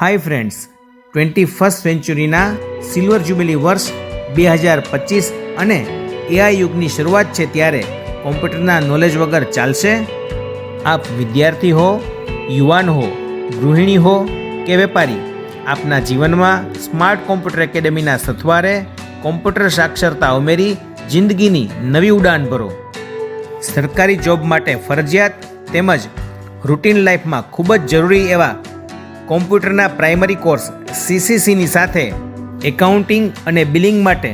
હાય friends, 21st સેન્ચુરીના silver jubilee વર્ષ 2025 અને એઆઈ યુગની શરૂઆત છે, ત્યારે કોમ્પ્યુટરના નોલેજ વગર ચાલશે? આપ વિદ્યાર્થી હો, યુવાન હો, ગૃહિણી હો કે વેપારી, આપના જીવનમાં સ્માર્ટ કોમ્પ્યુટર એકેડેમીના સથવારે કોમ્પ્યુટર સાક્ષરતા ઉમેરી જિંદગીની નવી ઉડાન ભરો. સરકારી જોબ માટે ફરજિયાત તેમજ રૂટીન લાઈફમાં ખૂબ જ જરૂરી એવા કોમ્પ્યુટરના પ્રાઇમરી કોર્સ CCCની સાથે એકાઉન્ટિંગ અને બિલિંગ માટે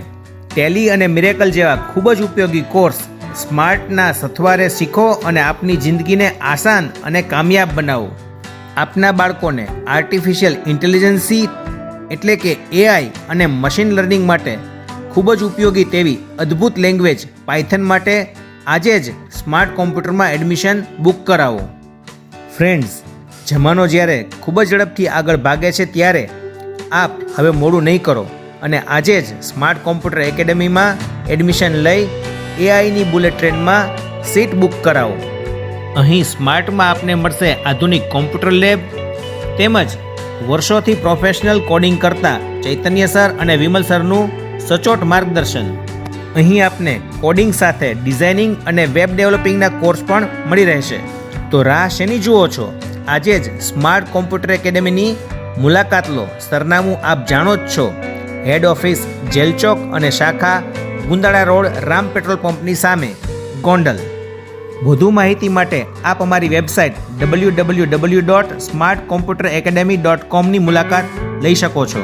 ટેલી અને મિરેકલ જેવા ખૂબ જ ઉપયોગી કોર્સ સ્માર્ટના સથવારે શીખો અને આપની જિંદગીને આસાન અને કામયાબ બનાવો. આપના બાળકોને આર્ટિફિશિયલ ઇન્ટેલિજન્સી એટલે કે AI અને મશીન લર્નિંગ માટે ખૂબ જ ઉપયોગી તેવી અદ્ભુત લેંગ્વેજ પાયથન માટે આજે જ સ્માર્ટ કોમ્પ્યુટરમાં એડમિશન બુક કરાવો. ફ્રેન્ડ્સ, જમાનો જ્યારે ખૂબ જ ઝડપથી આગળ ભાગે છે, ત્યારે આપ હવે મોડું નહીં કરો અને આજે જ સ્માર્ટ કોમ્પ્યુટર એકેડેમીમાં એડમિશન લઈ AIની બુલેટ ટ્રેનમાં સીટ બુક કરાવો. અહીં સ્માર્ટમાં આપને મળશે આધુનિક કોમ્પ્યુટર લેબ તેમજ વર્ષોથી પ્રોફેશનલ કોડિંગ કરતા ચૈતન્ય સર અને વિમલ સરનું સચોટ માર્ગદર્શન. અહીં આપને કોડિંગ સાથે ડિઝાઇનિંગ અને વેબ ડેવલપિંગના કોર્સ પણ મળી રહેશે. તો રાહ શેની જુઓ છો? આજે જ સ્માર્ટ કોમ્પ્યુટર એકેડેમીની મુલાકાત લો. સરનામું આપ જાણો જ છો, હેડ ઓફિસ જેલ ચોક અને શાખા ગુંદાળા રોડ, રામ પેટ્રોલ પંપની સામે, ગોંડલ. વધુ માહિતી માટે આપ અમારી વેબસાઇટ www.smartcomputeracademy.com ની મુલાકાત લઈ શકો છો.